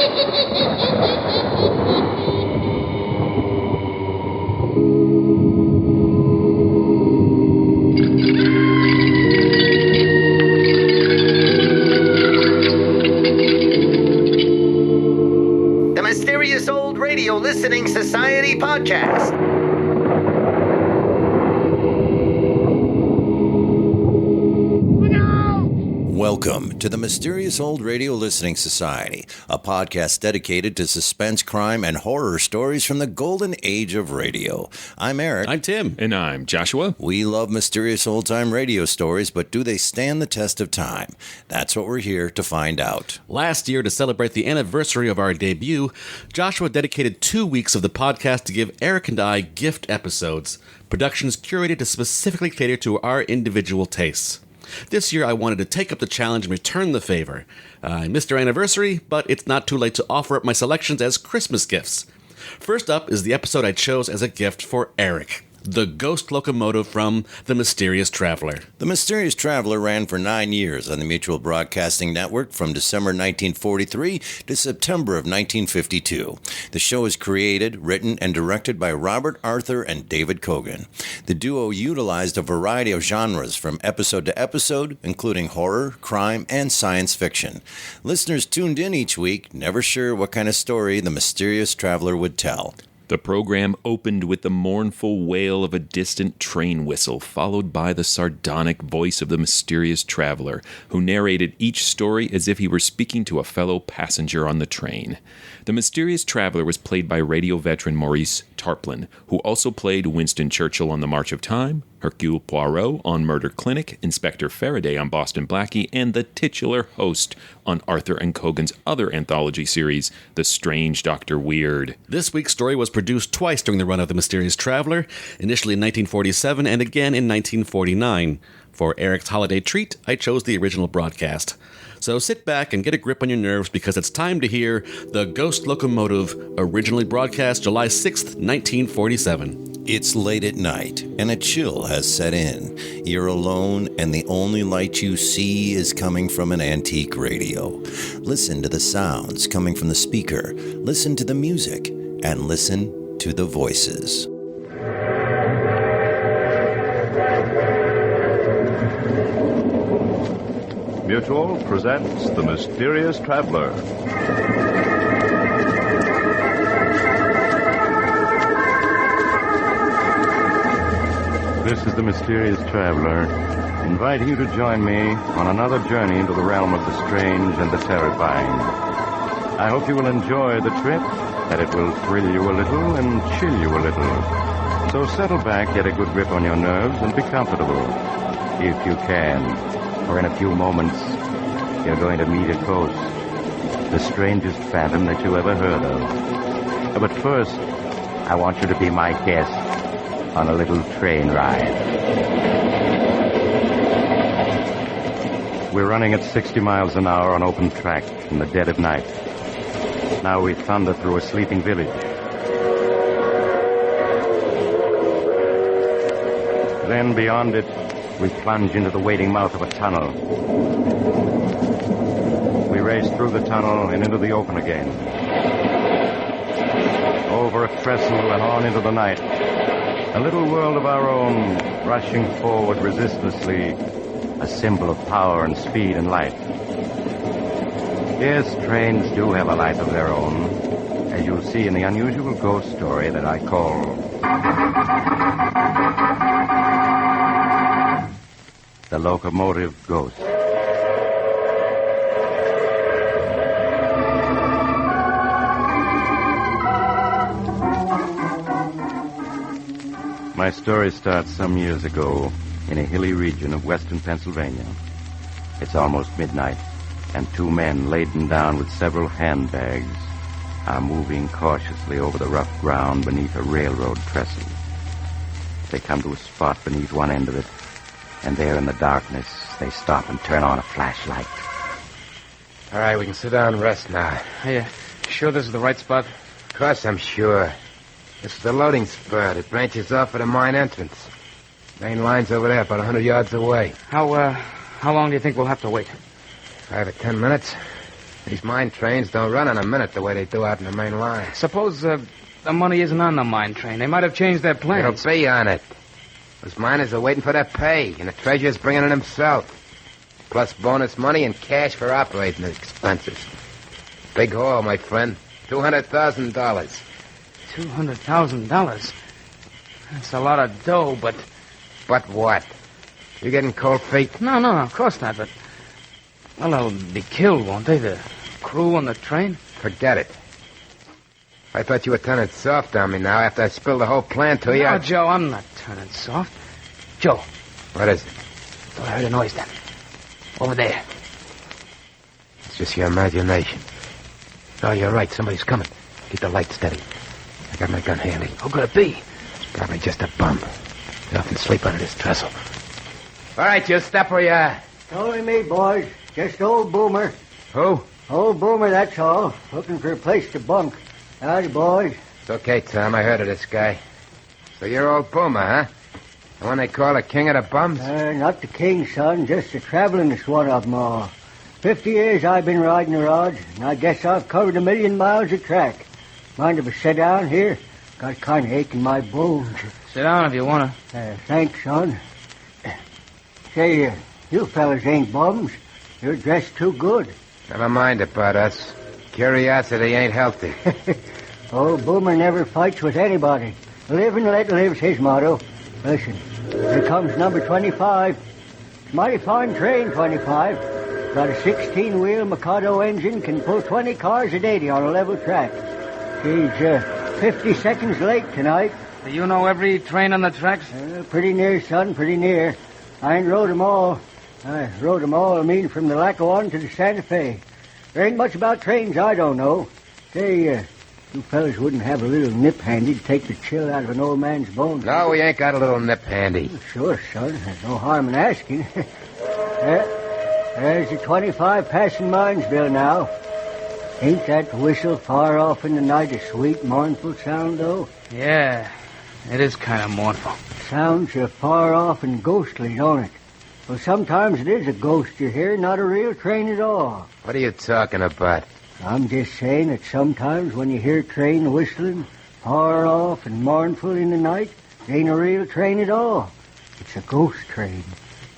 The Mysterious Old Radio Listening Society podcast. Welcome to the Mysterious Old Radio Listening Society, a podcast dedicated to suspense, crime, and horror stories from the golden age of radio. I'm Eric. I'm Tim. And I'm Joshua. We love mysterious old-time radio stories, but do they stand the test of time? That's what we're here to find out. Last year, to celebrate the anniversary of our debut, Joshua dedicated 2 weeks of the podcast to give Eric and I gift episodes, productions curated to specifically cater to our individual tastes. This year, I wanted to take up the challenge and return the favor. I missed our anniversary, but it's not too late to offer up my selections as Christmas gifts. First up is the episode I chose as a gift for Eric, the ghost locomotive from The Mysterious Traveler. The Mysterious Traveler ran for 9 years on the Mutual Broadcasting Network from December 1943 to September of 1952. The show is created, written, and directed by Robert Arthur and David Cogan. The duo utilized a variety of genres from episode to episode, including horror, crime, and science fiction. Listeners tuned in each week, never sure what kind of story the Mysterious Traveler would tell. The program opened with the mournful wail of a distant train whistle, followed by the sardonic voice of the mysterious traveler, who narrated each story as if he were speaking to a fellow passenger on the train. The mysterious traveler was played by radio veteran Maurice Tarplin, who also played Winston Churchill on The March of Time, Hercule Poirot on Murder Clinic, Inspector Faraday on Boston Blackie, and the titular host on Arthur and Cogan's other anthology series, The Strange Dr. Weird. This week's story was produced twice during the run of The Mysterious Traveler, initially in 1947 and again in 1949. For Eric's holiday treat, I chose the original broadcast. So sit back and get a grip on your nerves because it's time to hear The Ghost Locomotive, originally broadcast July 6th, 1947. It's late at night, and a chill has set in. You're alone, and the only light you see is coming from an antique radio. Listen to the sounds coming from the speaker, listen to the music, and listen to the voices. Mutual presents The Mysterious Traveler. This is The Mysterious Traveler, inviting you to join me on another journey into the realm of the strange and the terrifying. I hope you will enjoy the trip, that it will thrill you a little and chill you a little. So settle back, get a good grip on your nerves, and be comfortable, if you can. For in a few moments, you're going to meet a ghost, the strangest phantom that you ever heard of. But first, I want you to be my guest on a little train ride. We're running at 60 miles an hour on open track in the dead of night. Now we thunder through a sleeping village. Then beyond it, we plunge into the waiting mouth of a tunnel. We race through the tunnel and into the open again. Over a trestle and on into the night. A little world of our own, rushing forward resistlessly, a symbol of power and speed and life. Yes, trains do have a life of their own, as you'll see in the unusual ghost story that I call The Locomotive Ghost. My story starts some years ago in a hilly region of western Pennsylvania. It's almost midnight, and two men laden down with several handbags are moving cautiously over the rough ground beneath a railroad trestle. They come to a spot beneath one end of it, and there in the darkness, they stop and turn on a flashlight. All right, we can sit down and rest now. Are you sure this is the right spot? Of course I'm sure. This is the loading spur that branches off at the mine entrance. Main line's over there, about 100 yards away. How long do you think we'll have to wait? 5 or 10 minutes. These mine trains don't run in a minute the way they do out in the main line. Suppose the money isn't on the mine train. They might have changed their plans. It'll be on it. Those miners are waiting for their pay, and the treasurer's bringing it himself. Plus bonus money and cash for operating expenses. Big haul, my friend. $200,000. $200,000? That's a lot of dough, but... But what? You getting cold feet? No, of course not, but... Well, they'll be killed, won't they? The crew on the train? Forget it. I thought you were turning soft on me now after I spilled the whole plan to you. No, Joe, I'm not turning soft. Joe. What is it? Thought I heard a noise then. Over there. It's just your imagination. No, you're right. Somebody's coming. Keep the light steady. I got my gun handy. Who could it be? It's probably just a bum. They often sleep under this trestle. All right, you step where you are. Only me, boys. Just old Boomer. Who? Old Boomer, that's all. Looking for a place to bunk. Howdy, boys. It's okay, Tom. I heard of this guy. So you're old Boomer, huh? The one they call the king of the bums? Not the king, son. Just the travelingest one of them all. 50 years I've been riding the rods, and I guess I've covered 1,000,000 miles of track. Mind if I sit down here? Got kind of ache in my bones. Sit down if you want to. Thanks, son. Say, you fellas ain't bums. You're dressed too good. Never mind about us. Curiosity ain't healthy. Old Boomer never fights with anybody. Live and let live's his motto. Listen, here comes number 25. It's a mighty fine train, 25. Got a 16-wheel Mikado engine, can pull 20 cars a day on a level track. She's 50 seconds late tonight. Do you know every train on the tracks? Pretty near, son, pretty near. I ain't rode 'em all. I rode 'em all, from the Lackawanna to the Santa Fe. There ain't much about trains I don't know. Say, you fellas wouldn't have a little nip handy to take the chill out of an old man's bones. No, we ain't got a little nip handy. Sure, son. There's no harm in asking. There's the 25 passing Minesville now. Ain't that whistle far off in the night a sweet, mournful sound, though? Yeah, it is kind of mournful. Sounds far off and ghostly, don't it? Well, sometimes it is a ghost you hear, not a real train at all. What are you talking about? I'm just saying that sometimes when you hear a train whistling far off and mournful in the night, it ain't a real train at all. It's a ghost train.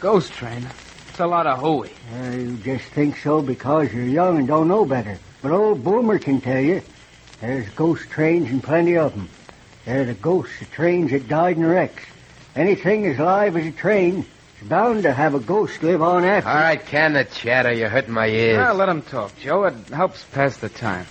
Ghost train? It's a lot of hooey. You just think so because you're young and don't know better. But old Boomer can tell you. There's ghost trains and plenty of them. They're the ghosts of trains that died in wrecks. Anything as live as a train is bound to have a ghost live on after. All right, can the chatter. You're hurting my ears. Well, let him talk, Joe. It helps pass the time.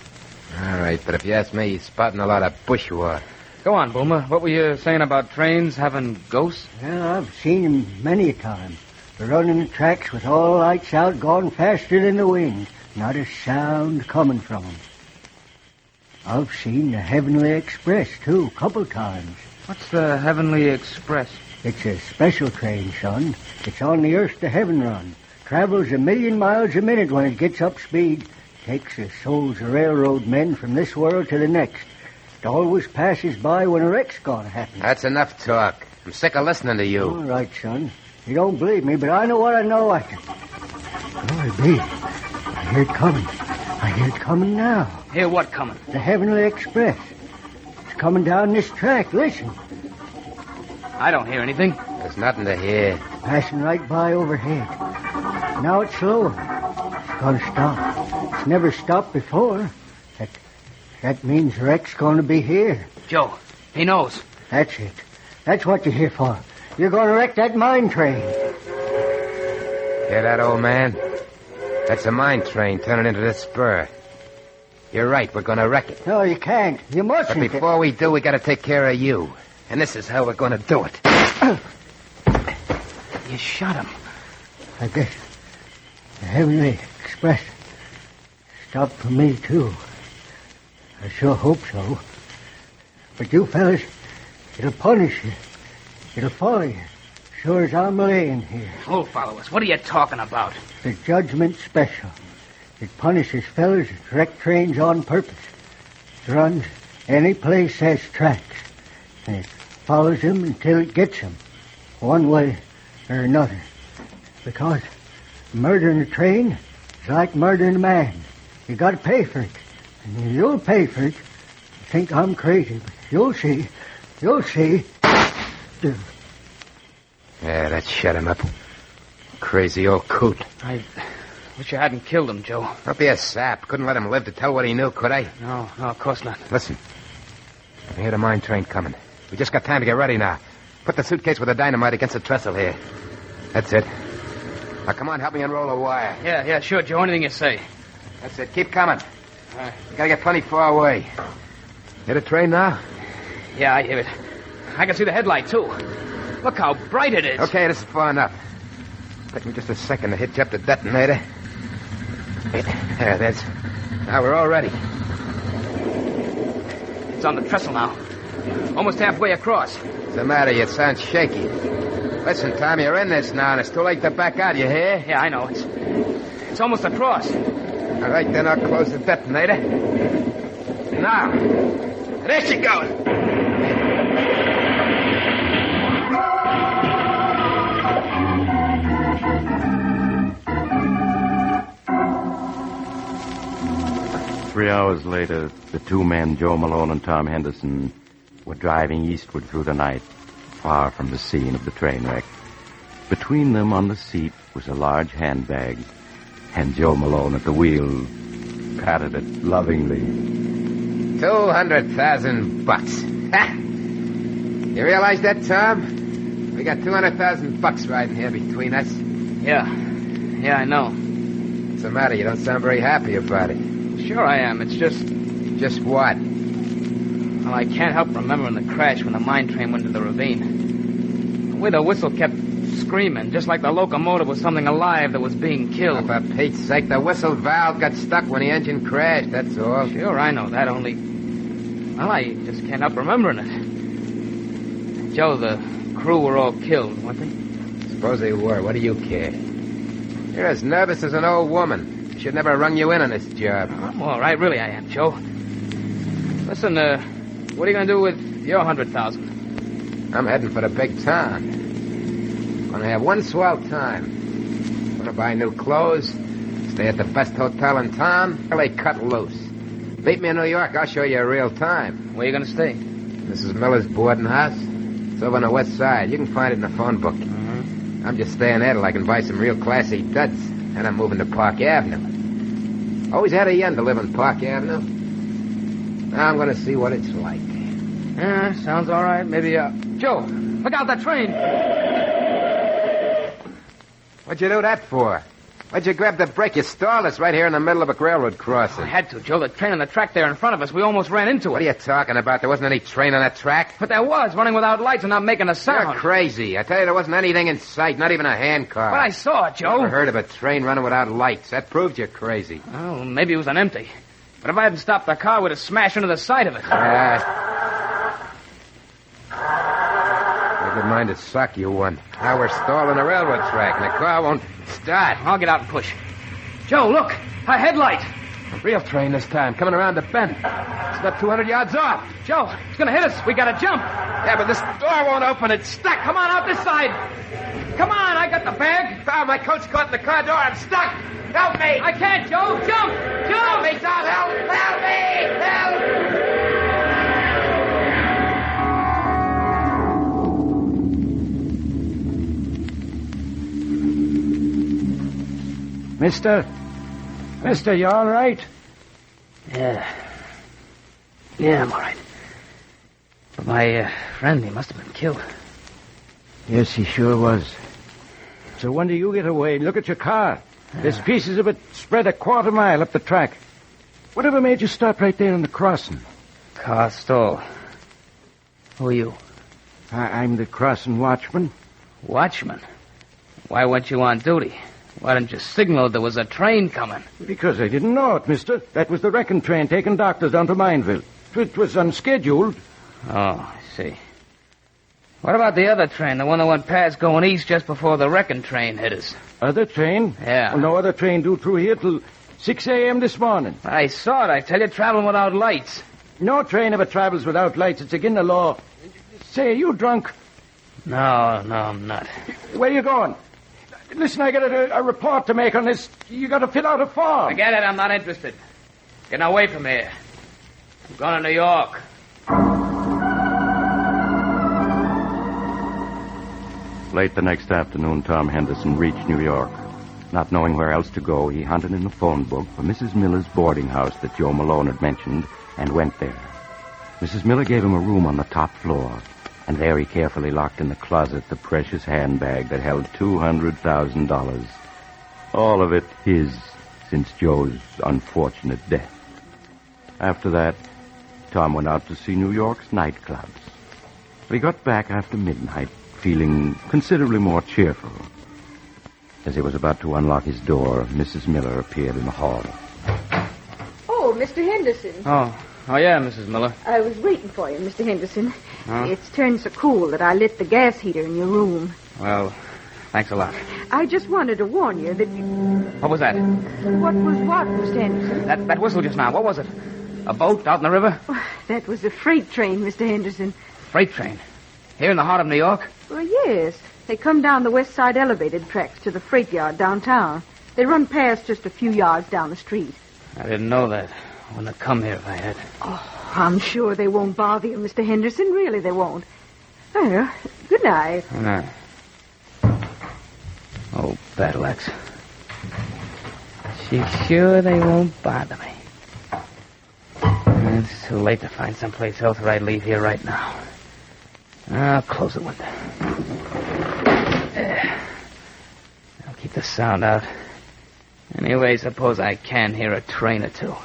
All right, but if you ask me, you're spotting a lot of bushwhack. Go on, Boomer. What were you saying about trains having ghosts? Well, I've seen them many a time. They're running the tracks with all lights out, going faster than the wind. Not a sound coming from them. I've seen the Heavenly Express, too, a couple times. What's the Heavenly Express? It's a special train, son. It's on the Earth to Heaven run. Travels 1,000,000 miles a minute when it gets up speed. Takes the souls of railroad men from this world to the next. It always passes by when a wreck's gonna happen. That's enough talk. I'm sick of listening to you. All right, son. You don't believe me, but I know what I know. Glory be. I hear it coming. I hear it coming now. Hear what coming? The Heavenly Express. It's coming down this track. Listen. I don't hear anything. There's nothing to hear. Passing right by overhead. Now it's slower. It's gonna stop. It's never stopped before. That means the wreck's gonna be here. Joe, he knows. That's it. That's what you're here for. You're gonna wreck that mine train. Hear that, old man? That's a mine train turning into this spur. You're right, we're gonna wreck it. No, you can't. You mustn't. But before we do, we gotta take care of you. And this is how we're gonna do it. You shot him. I guess the Heavenly Express stopped for me, too. I sure hope so. But you fellas, it'll punish you. It'll follow you. Sure as I'm laying here. Who'll follow us? What are you talking about? The Judgment Special. It punishes fellas that wreck trains on purpose. It runs any place has tracks. And it follows them until it gets them. One way or another. Because murdering a train is like murdering a man. You got to pay for it. And you'll pay for it. You think I'm crazy, but you'll see. You'll see. Yeah, that shut him up. Crazy old coot. I wish you hadn't killed him, Joe. Don't be a sap. Couldn't let him live to tell what he knew, could I? No, of course not. Listen. I can hear the mine train coming. We just got time to get ready now. Put the suitcase with the dynamite against the trestle here. That's it. Now, come on, help me unroll a wire. Yeah, sure, Joe. Anything you say. That's it. Keep coming. We gotta get plenty far away. Hear the train now? Yeah, I hear it. I can see the headlight, too. Look how bright it is. Okay, this is far enough. Take me just a second to hitch up the detonator. There, that's... Now we're all ready. It's on the trestle now. Almost halfway across. What's the matter? You sound shaky. Listen, Tom, you're in this now, and it's too late to back out, you hear? Yeah, I know. It's almost across. All right, then I'll close the detonator. Now, there she goes. 3 hours later, the two men, Joe Malone and Tom Henderson, were driving eastward through the night, far from the scene of the train wreck. Between them on the seat was a large handbag, and Joe Malone at the wheel patted it lovingly. $200,000. Ha! You realize that, Tom? We got $200,000 riding here between us. Yeah, I know. What's the matter? You don't sound very happy about it. Sure I am. It's just... Just what? Well, I can't help remembering the crash when the mine train went into the ravine. The way the whistle kept screaming, just like the locomotive was something alive that was being killed. Oh, for Pete's sake, the whistle valve got stuck when the engine crashed, that's all. Sure, I know that, only... Well, I just can't help remembering it. Joe, the crew were all killed, weren't they? Suppose they were. What do you care? You're as nervous as an old woman. Should never have rung you in on this job. I'm all right, really I am, Joe. Listen, what are you going to do with your 100,000? I'm heading for the big town. Gonna have one swell time. Gonna buy new clothes, stay at the best hotel in town, till they cut loose. Meet me in New York, I'll show you a real time. Where are you going to stay? Mrs. Miller's boarding house. It's over on the west side. You can find it in the phone book. Uh-huh. I'm just staying there till I can buy some real classy duds. And I'm moving to Park Avenue. Always had a yen to live in Park Avenue. Now I'm going to see what it's like. Yeah, sounds all right. Maybe, Joe, look out, that train. What'd you do that for? Why'd you grab the brake? You stalled us right here in the middle of a railroad crossing. I had to, Joe. The train on the track there in front of us. We almost ran into it. What are you talking about? There wasn't any train on that track. But there was, running without lights and not making a sound. You're crazy. I tell you, there wasn't anything in sight, not even a hand car. But I saw it, Joe. Never heard of a train running without lights. That proved you're crazy. Oh, maybe it was an empty. But if I hadn't stopped the car, we'd have smashed into the side of it. Good mind to suck, you one. Now we're stalled on the railroad track, and the car won't start. I'll get out and push. Joe, look! A headlight! A real train this time, coming around the bend. It's about 200 yards off. Joe, it's gonna hit us. We gotta jump. Yeah, but this door won't open. It's stuck. Come on, out this side. Come on, I got the bag. Oh, my coat's caught in the car door. I'm stuck. Help me. I can't, Joe. Jump! Help me, Tom. Help me. Help! Mister, you all right? Yeah, I'm all right. But my friend, he must have been killed. Yes, he sure was. So when do you get away? Look at your car. There's pieces of it spread a quarter mile up the track. Whatever made you stop right there in the crossing? Car stall. Who are you? I'm the crossing watchman. Watchman? Why weren't you on duty? Why didn't you signal there was a train coming? Because I didn't know it, mister. That was the wrecking train taking doctors down to Mineville. It was unscheduled. Oh, I see. What about the other train, the one that went past going east just before the wrecking train hit us? Other train? Yeah. Well, no other train due through here till 6 a.m. this morning. I saw it, I tell you, traveling without lights. No train ever travels without lights. It's against the law. Say, are you drunk? No, I'm not. Where are you going? Listen, I got a report to make on this. You got to fill out a form. Forget it, I'm not interested. Getting away from here. I'm going to New York. Late the next afternoon, Tom Henderson reached New York. Not knowing where else to go, he hunted in the phone book for Mrs. Miller's boarding house that Joe Malone had mentioned and went there. Mrs. Miller gave him a room on the top floor, and there he carefully locked in the closet the precious handbag that held $200,000. All of it his since Joe's unfortunate death. After that, Tom went out to see New York's nightclubs. He got back after midnight, feeling considerably more cheerful. As he was about to unlock his door, Mrs. Miller appeared in the hall. Oh, Mr. Henderson. Oh, yeah, Mrs. Miller. I was waiting for you, Mr. Henderson. Huh? It's turned so cool that I lit the gas heater in your room. Well, thanks a lot. I just wanted to warn you that you... What was that? What was what, Mr. Henderson? That whistle just now. What was it? A boat out in the river? That was a freight train, Mr. Henderson. Freight train? Here in the heart of New York? Well, yes. They come down the west side elevated tracks to the freight yard downtown. They run past just a few yards down the street. I didn't know that. I wouldn't have come here if I had. Oh, I'm sure they won't bother you, Mr. Henderson. Really, they won't. Well, good night. Good night. Oh, battle axe. She's sure they won't bother me. It's too late to find someplace else where I'd leave here right now. I'll close the window. I'll keep the sound out. Anyway, suppose I can hear a train or two.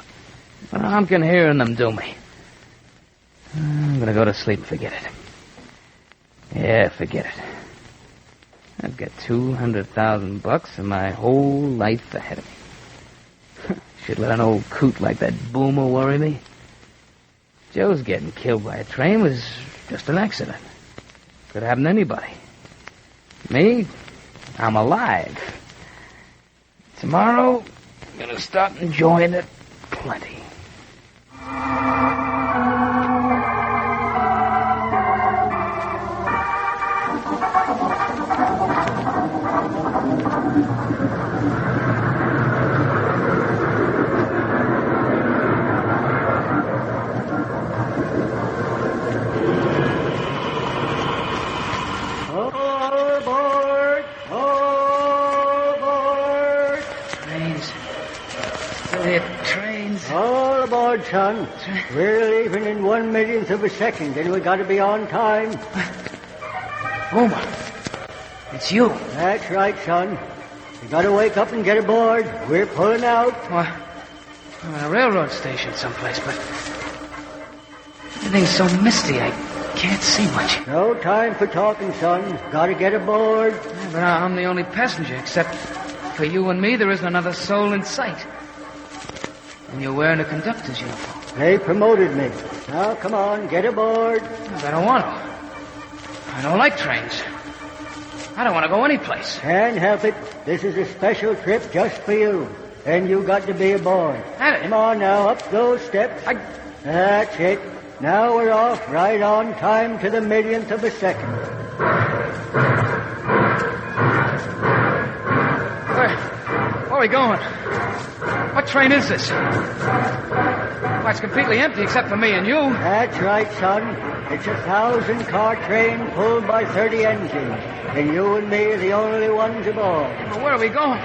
But I'm can hearing them do me. I'm gonna go to sleep and forget it. Yeah, forget it. I've got $200,000 and my whole life ahead of me. Should let an old coot like that boomer worry me. Joe's getting killed by a train was just an accident. Could happen to anybody. Me, I'm alive. Tomorrow, I'm gonna start enjoying it plenty. All aboard, son. We're leaving in 1/1,000,000th of a second, and we got to be on time. Boomer, it's you. That's right, son. You got to wake up and get aboard. We're pulling out. Well, I'm at a railroad station someplace, but everything's so misty I can't see much. No time for talking, son. Got to get aboard. Yeah, but I'm the only passenger, except for you and me, there isn't another soul in sight. And you're wearing a conductor's uniform. They promoted me. Now, come on, get aboard. I don't want to. I don't like trains. I don't want to go anyplace. Can't help it. This is a special trip just for you. And you got to be aboard. Come on now, up those steps. That's it. Now we're off, right on time to the 1,000,000th of a second. Where are we going? What train is this? Why, it's completely empty except for me and you. That's right, son. It's a 1,000-car train pulled by 30 engines. And you and me are the only ones aboard. Well, where are we going?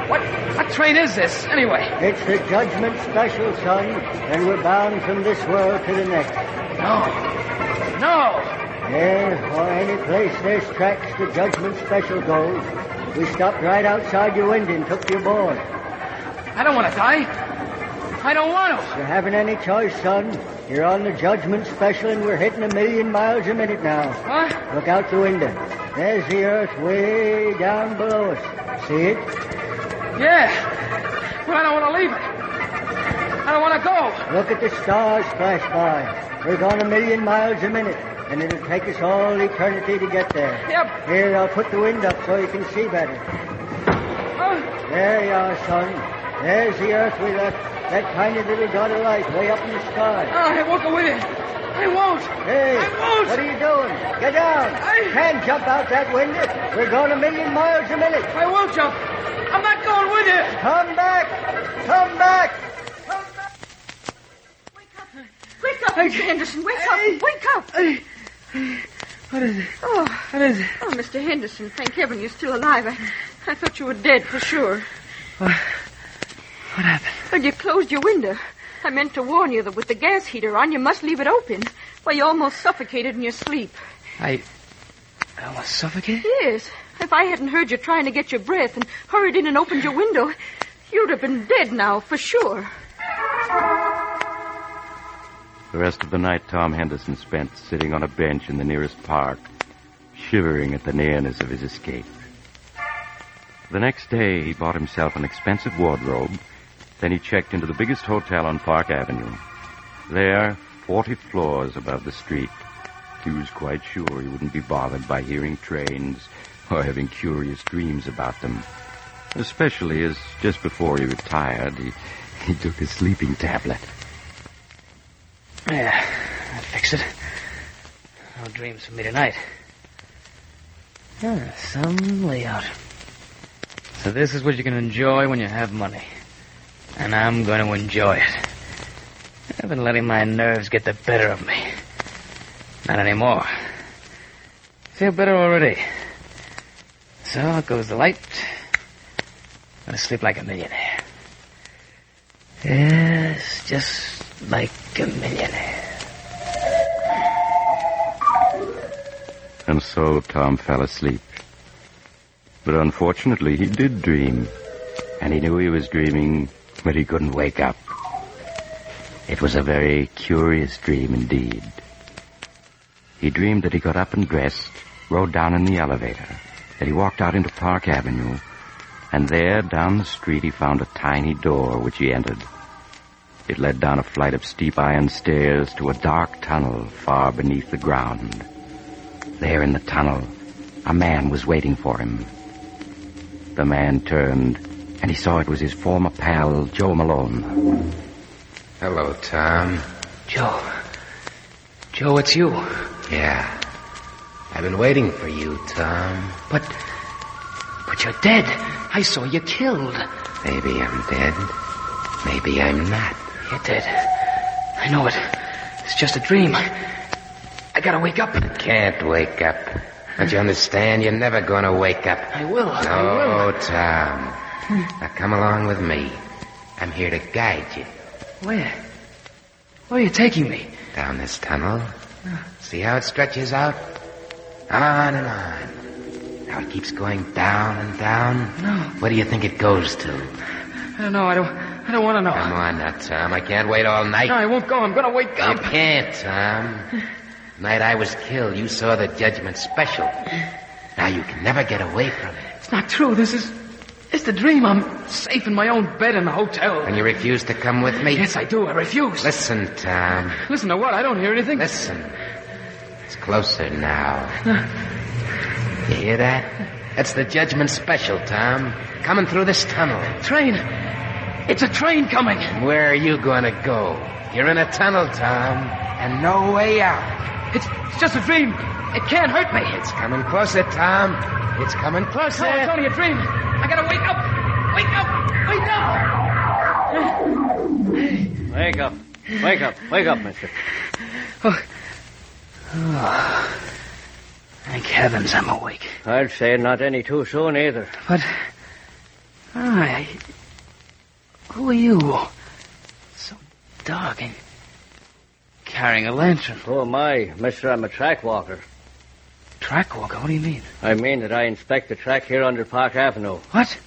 What train is this, anyway? It's the Judgment Special, son. And we're bound from this world to the next. No. Yeah, or any place there's tracks, the Judgment Special goes. We stopped right outside your window and took you aboard. I don't want to die. I don't want to. You haven't any choice, son. You're on the Judgment Special and we're hitting 1,000,000 miles a minute now. What? Look out the window. There's the earth way down below us. See it? Yeah. But I don't want to leave it. I don't want to go. Look at the stars flash by. We're going 1,000,000 miles a minute. And it'll take us all eternity to get there. Yep. Here, I'll put the wind up so you can see better. There you are, son. There's the earth we left. That tiny little dot of light way up in the sky. I won't go with you. I won't. Hey, I won't. what are you doing? Get down. Can't jump out that window. We're going 1,000,000 miles a minute. I won't jump. I'm not going with you. Come back. Come back. Come back. Mr. Henderson, wake up! Wake up! What is it? Oh, What is it? oh, Mr. Henderson, thank heaven you're still alive. I thought you were dead for sure. What happened? Well, you closed your window. I meant to warn you that with the gas heater on, you must leave it open. Well, you almost suffocated in your sleep. I almost suffocated? Yes. If I hadn't heard you trying to get your breath and hurried in and opened your window, you'd have been dead now, for sure. The rest of the night Tom Henderson spent sitting on a bench in the nearest park, shivering at the nearness of his escape. The next day, he bought himself an expensive wardrobe. Then he checked into the biggest hotel on Park Avenue. There, 40 floors above the street, he was quite sure he wouldn't be bothered by hearing trains or having curious dreams about them. Especially as just before he retired, he took a sleeping tablet. Yeah, that fixed it. No dreams for me tonight. Some layout. So this is what you can enjoy when you have money. And I'm going to enjoy it. I've been letting my nerves get the better of me. Not anymore. Feel better already. So out goes the light. I'm going to sleep like a millionaire. Yes, just like a millionaire. And so Tom fell asleep. But unfortunately, he did dream. And he knew he was dreaming, but he couldn't wake up. It was a very curious dream indeed. He dreamed that he got up and dressed, rode down in the elevator, that he walked out into Park Avenue, and there, down the street, he found a tiny door which he entered. It led down a flight of steep iron stairs to a dark tunnel far beneath the ground. There in the tunnel, a man was waiting for him. The man turned, and he saw it was his former pal, Joe Malone. Hello, Tom. Joe. Joe, it's you. Yeah. I've been waiting for you, Tom. But you're dead. I saw you killed. Maybe I'm dead. Maybe I'm not. You're dead. I know it. It's just a dream. I gotta wake up. Can't wake up. Don't you understand? You're never gonna wake up. I will. No, I will. Tom. Now come along with me. I'm here to guide you. Where? Where are you taking me? Down this tunnel. See how it stretches out? On and on. Now it keeps going down and down. No. Where do you think it goes to? I don't know. I don't want to know. Come on now, Tom. I can't wait all night. No, I won't go. I'm gonna wake You up. can't, Tom. The night I was killed, you saw the judgment special. Now you can never get away from it. It's not true. It's the dream. I'm safe in my own bed in the hotel. And you refuse to come with me? Yes, I do. I refuse. Listen, Tom. Listen to what? I don't hear anything. Listen. It's closer now. You hear that? That's the judgment special, Tom. Coming through this tunnel. Train. It's a train coming. Where are you going to go? You're in a tunnel, Tom, and no way out. It's just a dream. It can't hurt me. It's coming closer, Tom. It's coming closer. No, it's only a dream. I gotta wake up. Wake up. Wake up. Wake up. Wake up. Wake up, mister. Thank heavens I'm awake. I'd say not any too soon either. But... who are you? So dark and... carrying a lantern. Oh, my, mister, I'm a track walker. Track walker? What do you mean? I mean that I inspect the track here under Park Avenue. What?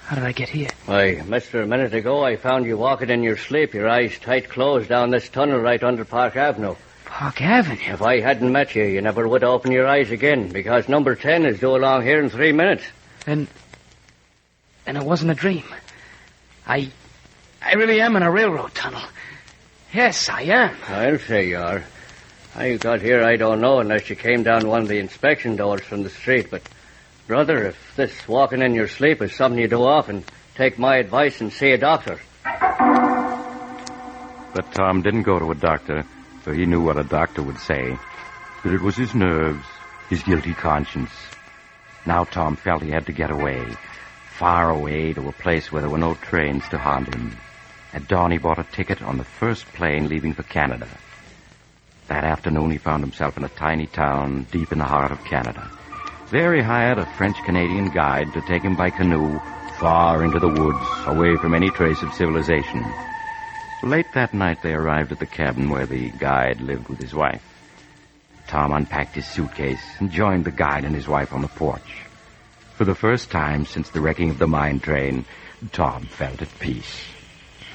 How did I get here? Why, mister, a minute ago I found you walking in your sleep, your eyes tight closed down this tunnel right under Park Avenue. Park Avenue? If I hadn't met you, you never would open your eyes again, because number 10 is due along here in 3 minutes. And it wasn't a dream. I really am in a railroad tunnel. Yes, I am. I'll say you are. How you got here, I don't know, unless you came down one of the inspection doors from the street. But, brother, if this walking in your sleep is something you do often, take my advice and see a doctor. But Tom didn't go to a doctor, for he knew what a doctor would say. That it was his nerves, his guilty conscience. Now Tom felt he had to get away, far away to a place where there were no trains to haunt him. At dawn, he bought a ticket on the first plane leaving for Canada. That afternoon, he found himself in a tiny town deep in the heart of Canada. There, he hired a French-Canadian guide to take him by canoe far into the woods, away from any trace of civilization. Late that night, they arrived at the cabin where the guide lived with his wife. Tom unpacked his suitcase and joined the guide and his wife on the porch. For the first time since the wrecking of the mine train, Tom felt at peace.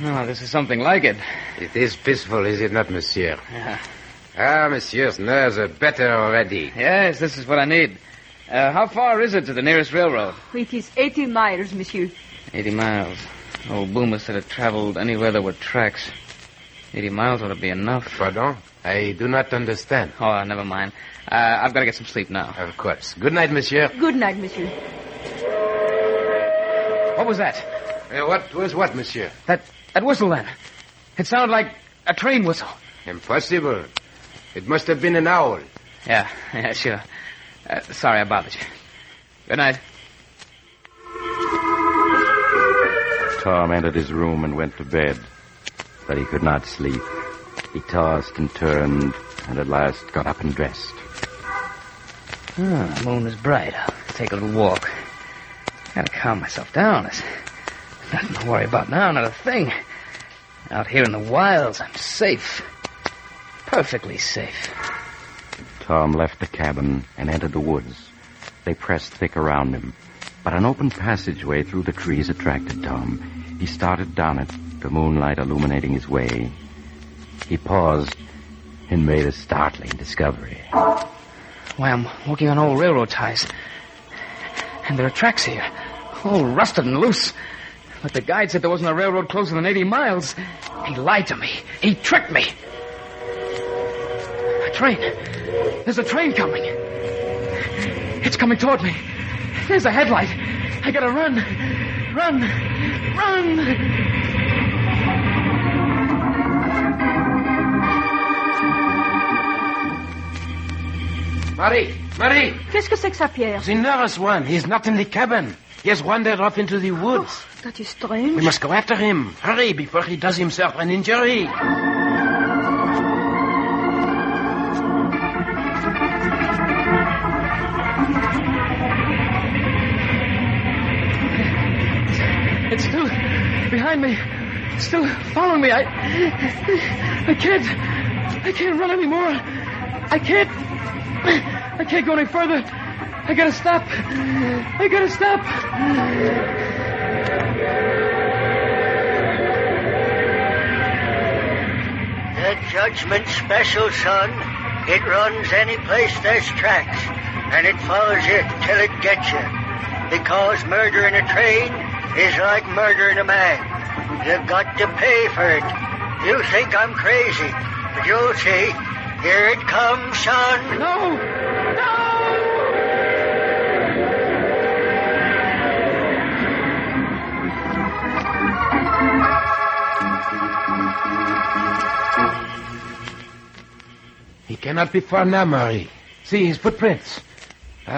Oh, this is something like it. It is peaceful, is it not, monsieur? Yeah. Ah, monsieur's nerves are better already. Yes, this is what I need. How far is it to the nearest railroad? It is 80 miles, monsieur. 80 miles. Old Boomer said it traveled anywhere there were tracks. 80 miles ought to be enough. Pardon? I do not understand. Oh, never mind. I've got to get some sleep now. Of course. Good night, monsieur. Good night, monsieur. What was that? What was what, monsieur? That whistle, then. It sounded like a train whistle. Impossible. It must have been an owl. Yeah, sure. Sorry I bothered you. Good night. Tom entered his room and went to bed, but he could not sleep. He tossed and turned, and at last got up and dressed. The moon is bright. I'll take a little walk. Gotta calm myself down. There's nothing to worry about now, not a thing. Out here in the wilds, I'm safe. Perfectly safe. Tom left the cabin and entered the woods. They pressed thick around him, but an open passageway through the trees attracted Tom. He started down it, the moonlight illuminating his way. He paused and made a startling discovery. Why, I'm walking on old railroad ties. And there are tracks here, all rusted and loose. But the guide said there wasn't a railroad closer than 80 miles. He lied to me. He tricked me. A train. There's a train coming. It's coming toward me. There's a headlight. I gotta run. Run. Run. Marie! Qu'est-ce que c'est que ça, Pierre? The nervous one. He's not in the cabin. He has wandered off into the woods. Oh, that is strange. We must go after him. Hurry, before he does himself an injury. It's still behind me. Still following me. I can't run anymore. I can't go any further. I gotta stop. The Judgment Special, son. It runs any place there's tracks, and it follows you till it gets you. Because murdering a train is like murdering a man. You've got to pay for it. You think I'm crazy, but you'll see. Here it comes, son. No! He cannot be far now, Marie. See his footprints.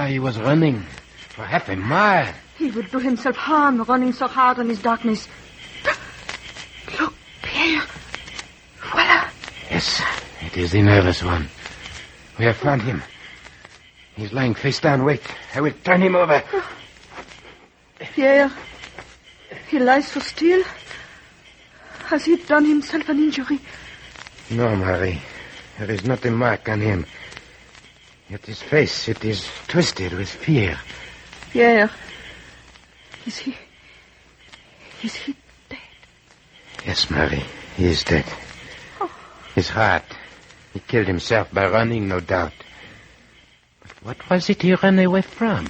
He was running for half a mile. He would do himself harm running so hard in his darkness. Look, Pierre. Voila. Yes, it is the nervous one. We have found him. He's lying face down. Wait, I will turn him over. Pierre, he lies so still. Has he done himself an injury? No, Marie. There is not a mark on him. Yet his face, it is twisted with fear. Pierre, is he dead? Yes, Marie, he is dead. Oh. His heart. He killed himself by running, no doubt. But what was it he ran away from?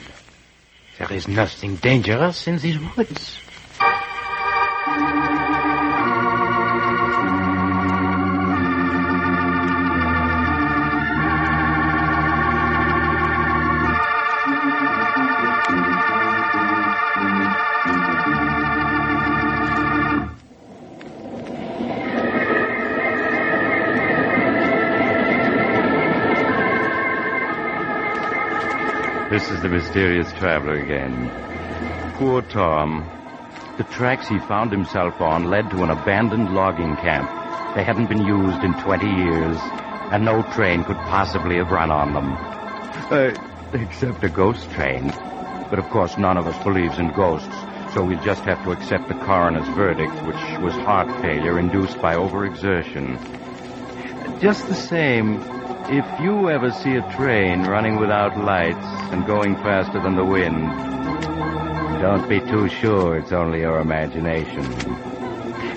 There is nothing dangerous in these woods. This is the mysterious traveler again. Poor Tom. the tracks he found himself on led to an abandoned logging camp. They hadn't been used in 20 years, and no train could possibly have run on them. Except a ghost train. But of course, none of us believes in ghosts, so we just have to accept the coroner's verdict, which was heart failure induced by overexertion. Just the same, if you ever see a train running without lights and going faster than the wind, don't be too sure it's only your imagination.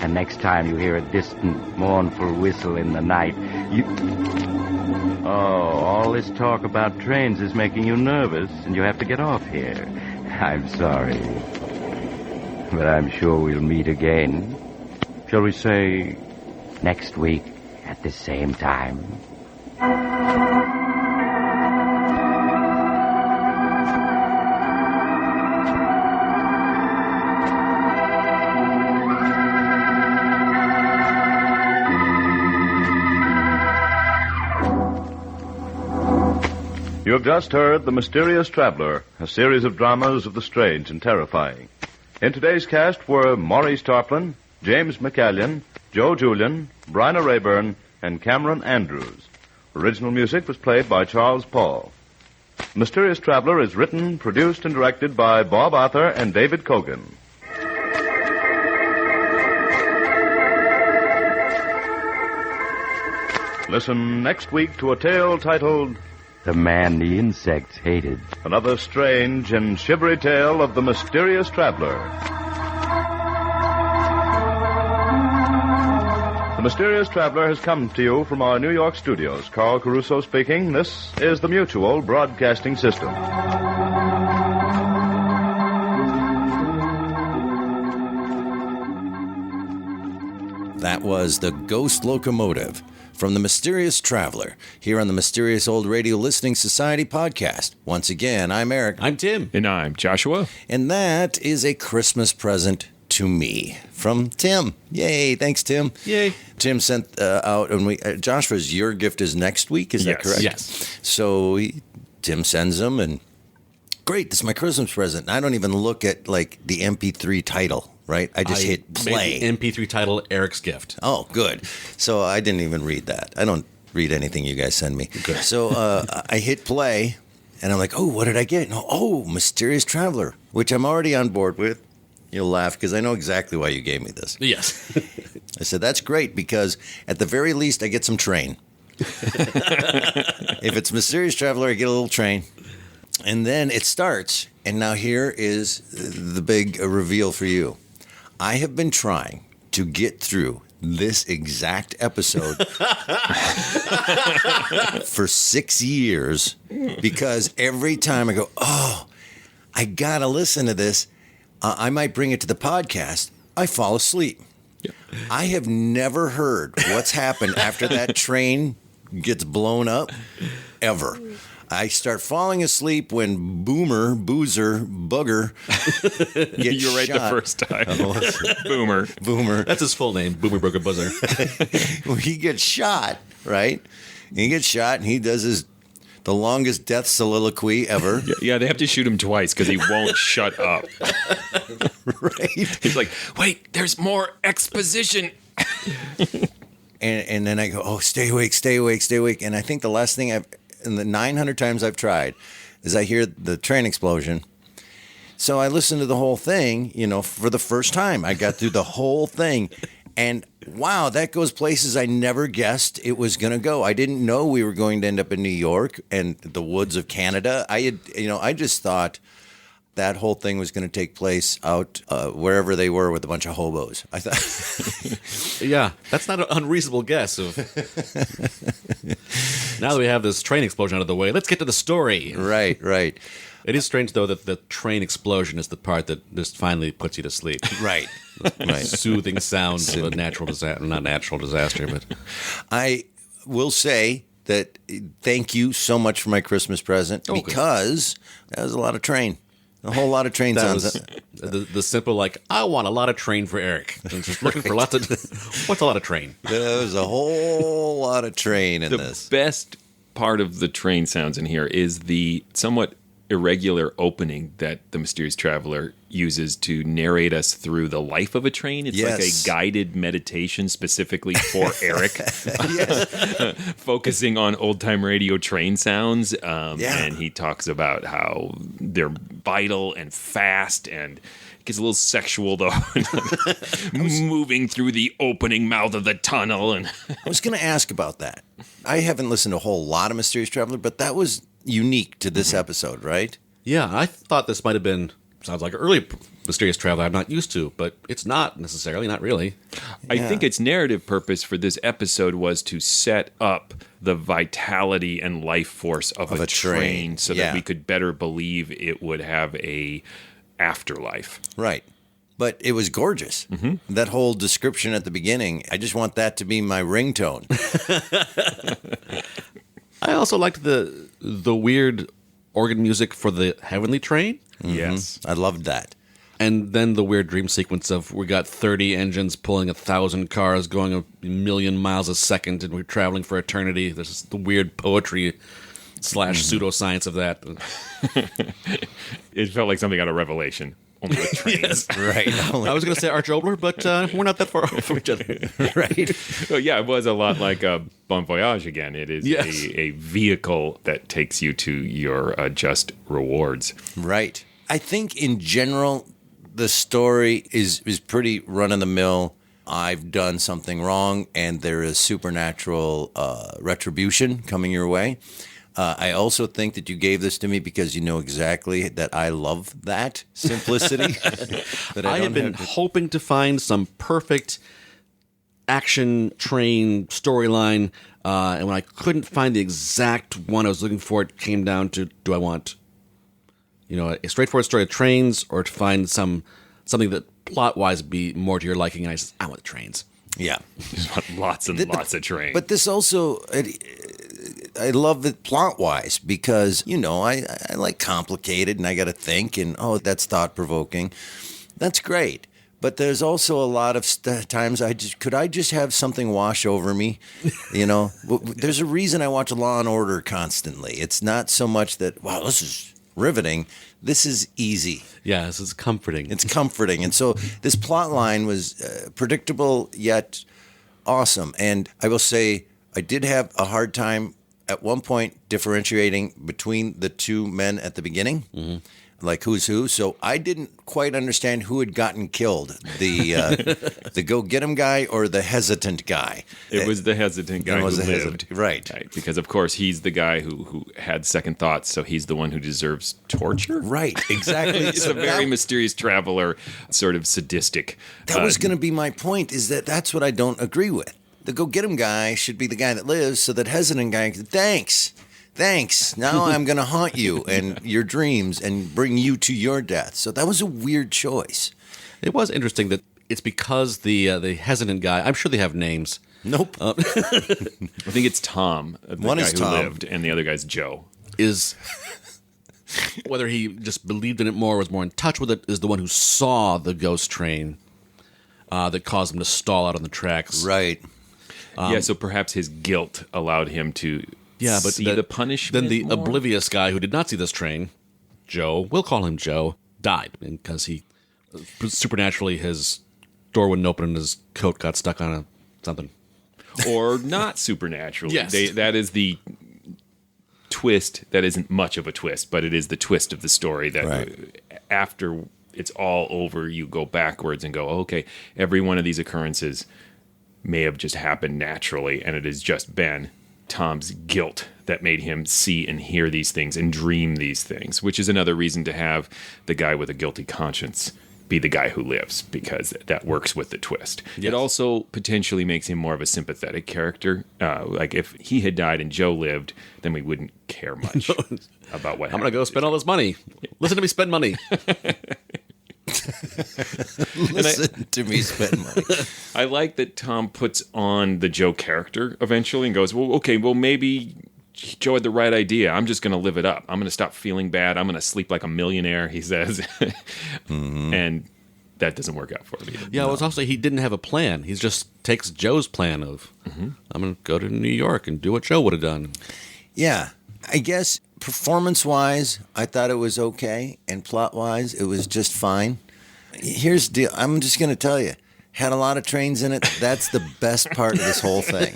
And next time you hear a distant, mournful whistle in the night, you... Oh, all this talk about trains is making you nervous, and you have to get off here. I'm sorry. But I'm sure we'll meet again. Shall we say next week at the same time? You have just heard The Mysterious Traveler, a series of dramas of the strange and terrifying. In today's cast were Maurice Tarplin, James McCallion, Joe Julian, Bryna Rayburn, and Cameron Andrews. Original music was played by Charles Paul. The Mysterious Traveler is written, produced, and directed by Bob Arthur and David Kogan. Listen next week to a tale titled The Man the Insects Hated. Another strange and shivery tale of the mysterious traveler. The Mysterious Traveler has come to you from our New York studios. Carl Caruso speaking. This is the Mutual Broadcasting System. That was The Ghost Locomotive from The Mysterious Traveler here on the Mysterious Old Radio Listening Society podcast. Once again, I'm Eric. I'm Tim. And I'm Joshua. And that is a Christmas present to me from Tim. Yay. Thanks, Tim. Yay. Tim sent out, and Joshua's, your gift is next week. Is that correct? Yes. So Tim sends them, and great, this is my Christmas present. And I don't even look at like the MP3 title, right? I just hit play. Made the MP3 title Eric's Gift. Oh, good. So I didn't even read that. I don't read anything you guys send me. Good. So I hit play, and I'm like, oh, what did I get? Oh, Mysterious Traveler, which I'm already on board with. You'll laugh because I know exactly why you gave me this. Yes. I said, that's great because at the very least I get some train. If it's Mysterious Traveler, I get a little train. And then it starts, and now here is the big reveal for you. I have been trying to get through this exact episode for 6 years because every time I go, oh, I got to listen to this. I might bring it to the podcast. I fall asleep. Yep. I have never heard what's happened after that train gets blown up, ever. I start falling asleep when Boozer, Booger gets You're right shot. the first time. Boomer. That's his full name, Boomer Booger Buzzer. Well, he gets shot, right? He gets shot, and he does the longest death soliloquy ever. Yeah, they have to shoot him twice because he won't shut up. Right? He's like, wait, there's more exposition. And then I go, oh, stay awake. And I think the last thing in the 900 times I've tried, is I hear the train explosion. So I listened to the whole thing, for the first time. I got through the whole thing. And wow, that goes places I never guessed it was going to go. I didn't know we were going to end up in New York and the woods of Canada. I just thought that whole thing was going to take place out wherever they were with a bunch of hobos. I thought. Yeah, that's not an unreasonable guess. Now that we have this train explosion out of the way, let's get to the story. Right. It is strange, though, that the train explosion is the part that just finally puts you to sleep. Right. Soothing sounds of a natural disaster. Not natural disaster, but... I will say that thank you so much for my Christmas present because that was a lot of train. A whole lot of train sounds. The simple, I want a lot of train for Eric. I'm just looking for lots of... What's a lot of train? There was a whole lot of train in the this. The best part of the train sounds in here is the somewhat irregular opening that the Mysterious Traveler uses to narrate us through the life of a train. It's like a guided meditation specifically for Eric, focusing on old-time radio train sounds. And he talks about how they're vital and fast, and it gets a little sexual, though, moving through the opening mouth of the tunnel. And I was going to ask about that. I haven't listened to a whole lot of Mysterious Traveler, but that was unique to this episode, right? Yeah, I thought this might have been, sounds like an early Mysterious Traveler I'm not used to, but it's not necessarily, not really. I think its narrative purpose for this episode was to set up the vitality and life force of a train so that we could better believe it would have a afterlife. Right. But it was gorgeous. That whole description at the beginning, I just want that to be my ringtone. I also liked the weird organ music for the Heavenly Train. Yes. I loved that. And then the weird dream sequence of we got 30 engines pulling 1,000 cars going a million miles a second, and we're traveling for eternity. There's the weird poetry / pseudoscience of that. It felt like something out of Revelation. Only with trains. Right. I was going to say Arch Obler, but we're not that far off from each other. Right. Well, yeah, it was a lot like Bon Voyage again. It is a vehicle that takes you to your just rewards. Right. I think in general, the story is pretty run-of-the-mill. I've done something wrong, and there is supernatural retribution coming your way. I also think that you gave this to me because you know exactly that I love that simplicity. That I have been hoping to find some perfect action train storyline, and when I couldn't find the exact one I was looking for, it came down to, do I want, a straightforward story of trains, or to find something that plot-wise be more to your liking? And I want the trains. Yeah. Just want lots and lots of trains. But this also... I love it plot-wise because, I like complicated and I got to think and, that's thought-provoking. That's great. But there's also a lot of times could I just have something wash over me? There's a reason I watch Law and Order constantly. It's not so much that, wow, this is riveting. This is easy. Yeah, this is comforting. It's comforting. And so this plot line was predictable yet awesome. And I will say I did have a hard time at one point differentiating between the two men at the beginning, like who's who. So I didn't quite understand who had gotten killed, the go-get-him guy or the hesitant guy. It was the hesitant guy who lived. Right. Because, of course, he's the guy who had second thoughts, so he's the one who deserves torture. Right, exactly. It's a very Mysterious Traveler, sort of sadistic. That was going to be my point, is that's what I don't agree with. The go-get-him guy should be the guy that lives, so that hesitant guy can, thanks. Now I'm going to haunt you and your dreams and bring you to your death. So that was a weird choice. It was interesting that it's because the hesitant guy, I'm sure they have names. Nope. I think it's Tom, the One guy is who Tom. lived, and the other guy's Joe. Is whether he just believed in it more, was more in touch with it, is the one who saw the ghost train that caused him to stall out on the tracks. Right. So perhaps his guilt allowed him to see the punishment. Then the more? oblivious guy who did not see this train, Joe, we'll call him Joe, died because he supernaturally his door wouldn't open and his coat got stuck on something. Or not supernaturally. Yes. That is the twist. That isn't much of a twist, but it is the twist of the story that after it's all over, you go backwards and go, okay, every one of these occurrences may have just happened naturally, and it has just been Tom's guilt that made him see and hear these things and dream these things, which is another reason to have the guy with a guilty conscience be the guy who lives, because that works with the twist. Yes. It also potentially makes him more of a sympathetic character. Like if he had died and Joe lived, then we wouldn't care much about what happened. I'm going to go spend all this money. Listen to me spend money. Listen to me spend money. I like that Tom puts on the Joe character eventually and goes, well, maybe Joe had the right idea. I'm just going to live it up. I'm going to stop feeling bad. I'm going to sleep like a millionaire, he says. And that doesn't work out for me. Yeah, it was also he didn't have a plan. He just takes Joe's plan of, I'm going to go to New York and do what Joe would have done. Yeah, I guess performance-wise, I thought it was okay, and plot-wise, it was just fine. Here's the deal. I'm just going to tell you. Had a lot of trains in it. That's the best part of this whole thing.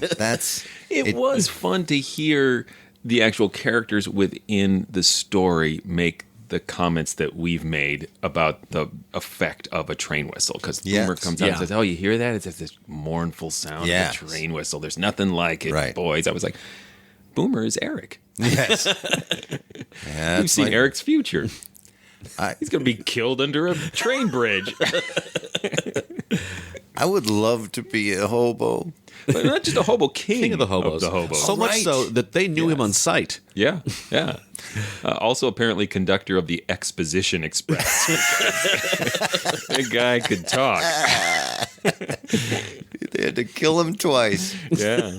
It was fun to hear the actual characters within the story make the comments that we've made about the effect of a train whistle. Because Boomer comes out and says, "Oh, you hear that? It's just this mournful sound of a train whistle. There's nothing like it, boys." I was like, Boomer is Eric. Yes. You've seen Eric's future. He's going to be killed under a train bridge. I would love to be a hobo. But not just a hobo, king of the hobos. So much so that they knew him on sight. Yeah. Also, apparently, conductor of the Exposition Express. The guy could talk. They had to kill him twice. Yeah.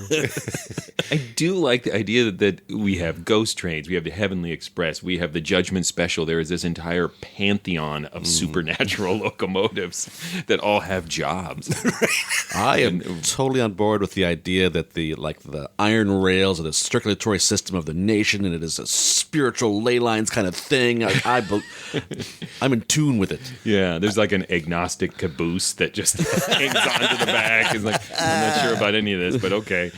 I do like the idea that we have ghost trains, we have the Heavenly Express, we have the Judgment Special. There is this entire pantheon of supernatural locomotives that all have jobs. I am totally on board with the idea that the iron rails are the circulatory system of the nation, and it is a spiritual ley lines kind of thing. I'm in tune with it. Yeah, there's like an agnostic caboose that just hangs onto the back. It's like, I'm not sure about any of this, but okay.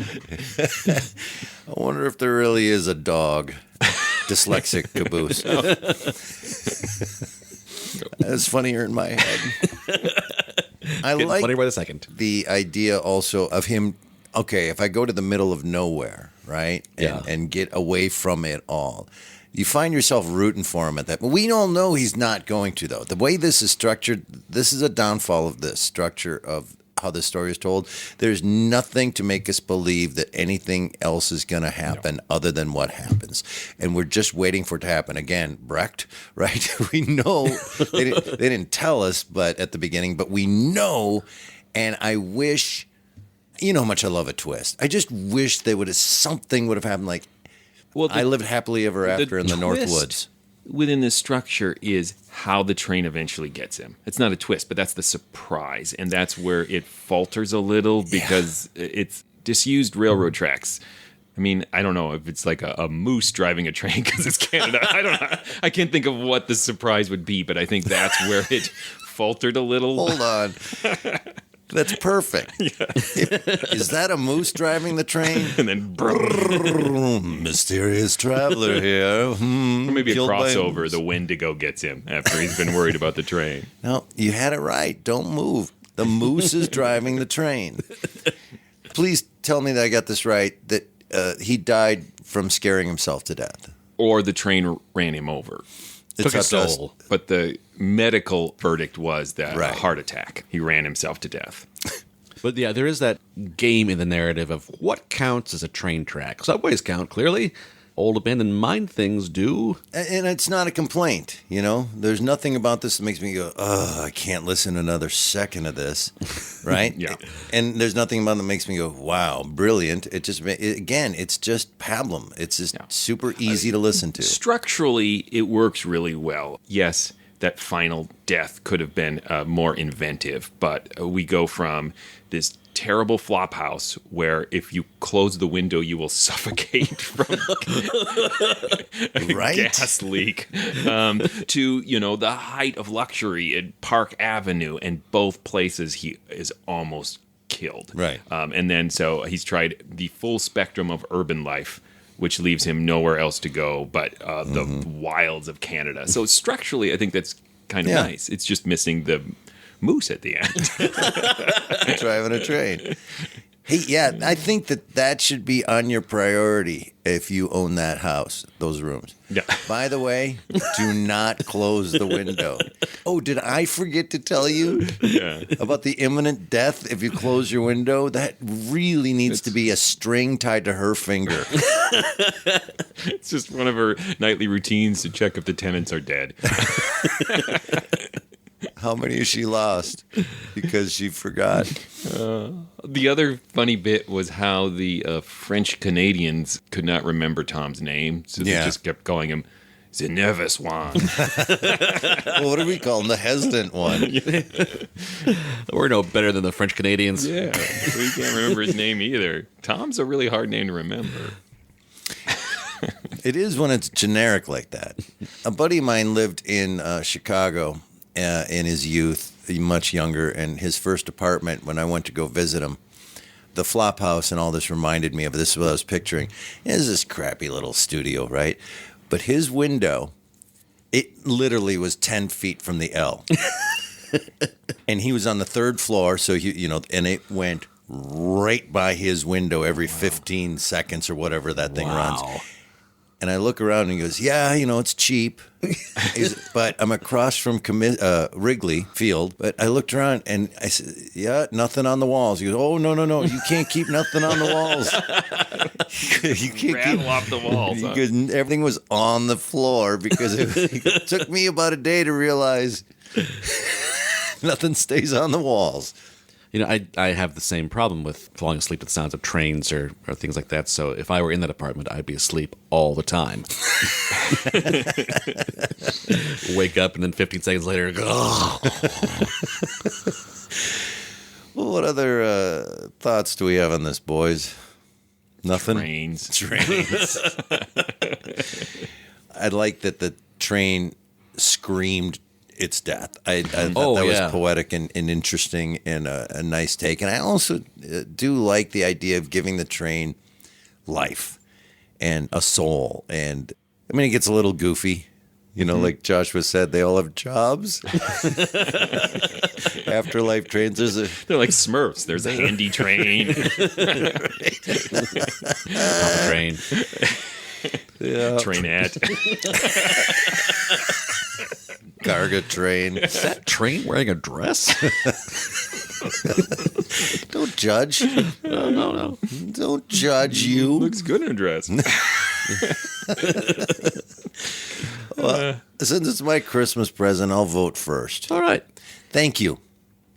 I wonder if there really is a dog. Dyslexic caboose. That's funnier in my head. I like funny by the second. The idea also of him, okay, if I go to the middle of nowhere, right, and get away from it all, you find yourself rooting for him at that. But we all know he's not going to, though. The way this is structured, this is a downfall of this structure of how this story is told. There's nothing to make us believe that anything else is going to happen other than what happens. And we're just waiting for it to happen. Again, Brecht, right? We know they didn't tell us but at the beginning, but we know. And I wish, you know how much I love a twist. I just wish something would have happened like, I lived happily ever after in the North Woods. Within this structure is how the train eventually gets him. It's not a twist, but that's the surprise. And that's where it falters a little because it's disused railroad tracks. I mean, I don't know if it's like a moose driving a train because it's Canada. I don't know. I can't think of what the surprise would be, but I think that's where it faltered a little. Hold on. That's perfect. Is that a moose driving the train? And then mysterious traveler here. Or maybe a crossover. The Wendigo gets him after he's been worried about the train. No, you had it right. Don't move. The moose is driving the train. Please tell me that I got this right, that he died from scaring himself to death. Or the train ran him over. Took his soul. But the medical verdict was that a heart attack. He ran himself to death. But yeah, there is that game in the narrative of what counts as a train track. Subways count, clearly. Old abandoned mine things do. And it's not a complaint, you know? There's nothing about this that makes me go, I can't listen another second of this, right? Yeah. And there's nothing about it that makes me go, wow, brilliant. Again, it's just pablum. It's just super easy to listen to. Structurally, it works really well. Yes, that final death could have been more inventive, but we go from this terrible flop house where if you close the window you will suffocate from a gas leak to the height of luxury in Park Avenue, and both places he is almost killed, right. And then so he's tried the full spectrum of urban life, which leaves him nowhere else to go but the wilds of Canada. So structurally I think that's kind of nice. It's just missing the moose at the end. Driving a train. Hey, I think that should be on your priority if you own that house, those rooms. Yeah. By the way, do not close the window. Oh, did I forget to tell you about the imminent death if you close your window? That really needs to be a string tied to her finger. It's just one of her nightly routines to check if the tenants are dead. How many has she lost because she forgot? The other funny bit was how the French Canadians could not remember Tom's name, so they just kept calling him the nervous one. Well, what do we call him? The hesitant one. We're no better than the French Canadians. Yeah, we can't remember his name either. Tom's a really hard name to remember. It is when it's generic like that. A buddy of mine lived in Chicago in his youth, much younger, and his first apartment, when I went to go visit him, the flop house and all this reminded me of this. Is what I was picturing. It was this crappy little studio, right? But his window, it literally was 10 feet from the L. And he was on the third floor, so and it went right by his window every 15 seconds or whatever that thing runs. And I look around and he goes, yeah, it's cheap. But I'm across from Wrigley Field. But I looked around and I said, yeah, nothing on the walls. He goes, oh, no, you can't keep nothing on the walls. You can't rattle off the walls. Because everything was on the floor because it took me about a day to realize nothing stays on the walls. I have the same problem with falling asleep to the sounds of trains or things like that. So if I were in that apartment, I'd be asleep all the time. Wake up and then 15 seconds later, go. Well, what other thoughts do we have on this, boys? Nothing? Trains. I like that the train screamed its death. I thought that was poetic and interesting and a nice take. And I also do like the idea of giving the train life and a soul. And I mean, it gets a little goofy. Like Joshua said, they all have jobs. Afterlife trains. They're like Smurfs. There's a handy train. Papa train. Yeah. Trainette. Cargo train. Is that train wearing a dress? Don't judge. No. Don't judge you. Looks good in a dress. Well, since it's my Christmas present, I'll vote first. All right. Thank you.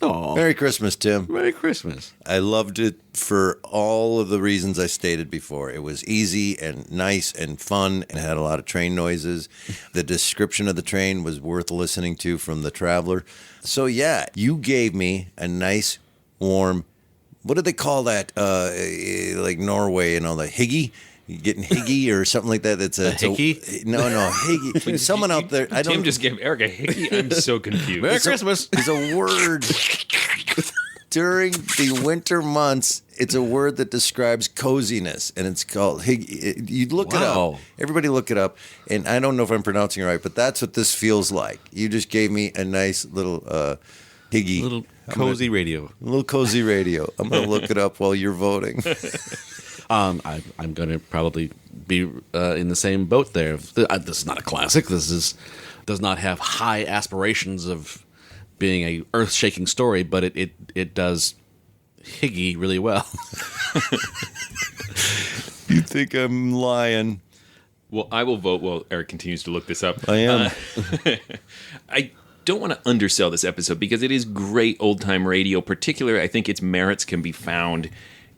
Oh, Merry Christmas, Tim. Merry Christmas. I loved it for all of the reasons I stated before. It was easy and nice and fun and had a lot of train noises. The description of the train was worth listening to from the Traveler. So, yeah, you gave me a nice, warm, what do they call that? Like Norway and all the higgy? You getting higgy or something like that? It's a hickey? No, higgy. Someone out there. Tim just gave Eric a hickey. I'm so confused. Merry Christmas. It's a word during the winter months. It's a word that describes coziness, and it's called higgy. You look it up. Everybody look it up. And I don't know if I'm pronouncing it right, but that's what this feels like. You just gave me a nice little higgy. Little cozy radio. A little cozy radio. I'm going to look it up while you're voting. I'm going to probably be in the same boat there. This is not a classic. Does not have high aspirations of being a earth-shaking story, but it does higgy really well. You think I'm lying? Well, I will vote while Eric continues to look this up. I am. I don't want to undersell this episode because it is great old-time radio. Particularly, I think its merits can be found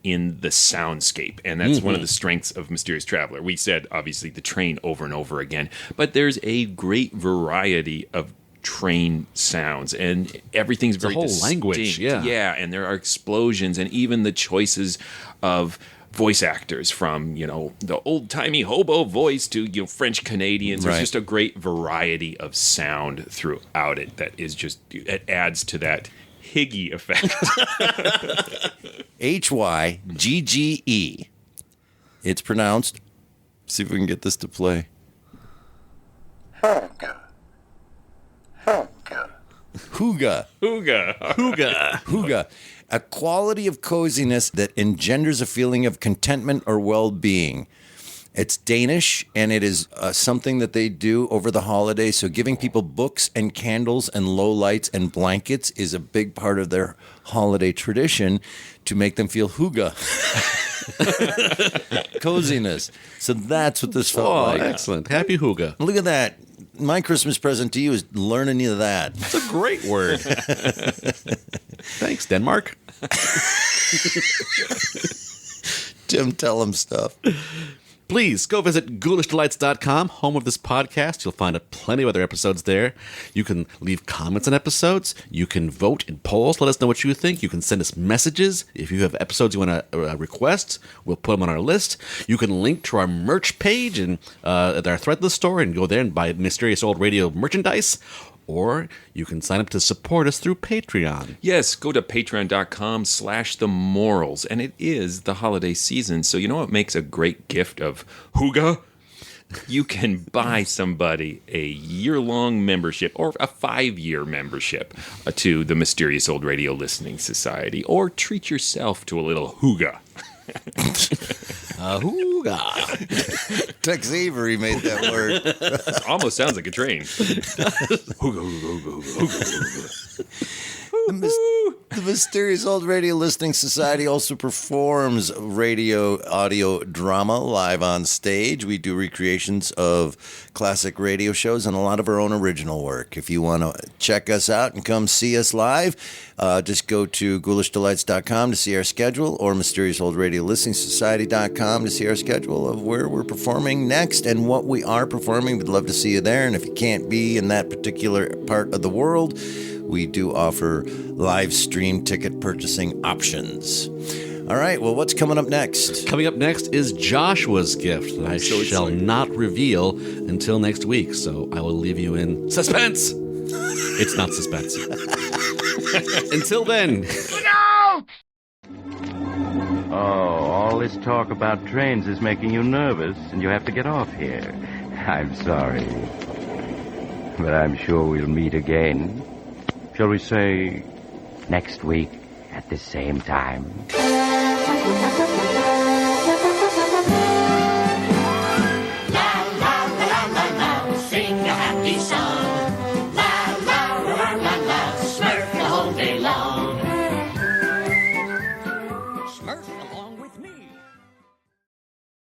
in the soundscape, and that's one of the strengths of Mysterious Traveler. We said, obviously, the train over and over again, but there's a great variety of train sounds, and everything's very distinct. Language, yeah, and there are explosions, and even the choices of voice actors from, the old-timey hobo voice to, French Canadians. There's just a great variety of sound throughout it that is just, it adds to that higgy effect. Hygge. It's pronounced. See if we can get this to play. Hygge. A quality of coziness that engenders a feeling of contentment or well-being. It's Danish, and it is something that they do over the holidays. So giving people books and candles and low lights and blankets is a big part of their holiday tradition to make them feel hygge. Coziness. So that's what this felt like. Excellent. Happy hygge. Look at that. My Christmas present to you is learning of that. It's a great word. Thanks, Denmark. Tim, tell him stuff. Please go visit ghoulishdelights.com, home of this podcast. You'll find plenty of other episodes there. You can leave comments on episodes. You can vote in polls. Let us know what you think. You can send us messages. If you have episodes you want to request, we'll put them on our list. You can link to our merch page and at our Threadless store and go there and buy Mysterious Old Radio merchandise. Or you can sign up to support us through Patreon. Yes, go to patreon.com/themorals. And it is the holiday season, so you know what makes a great gift of hygge? You can buy somebody a year-long membership or a 5-year membership to the Mysterious Old Radio Listening Society, or treat yourself to a little hygge. Hooga. Tex Avery made that word. Almost sounds like a train. The Mysterious Old Radio Listening Society also performs radio audio drama live on stage. We do recreations of classic radio shows and a lot of our own original work. If you want to check us out and come see us live, just go to ghoulishdelights.com to see our schedule, or mysteriousouldradioListeningSociety.com to see our schedule of where we're performing next and what we are performing. We'd love to see you there. And if you can't be in that particular part of the world, we do offer live stream ticket purchasing options. All right, well, what's coming up next? Coming up next is Joshua's gift that I shall not reveal until next week, so I will leave you in suspense. It's not suspense. Until then. Oh, all this talk about trains is making you nervous, and you have to get off here. I'm sorry. But I'm sure we'll meet again. Shall we say next week at the same time?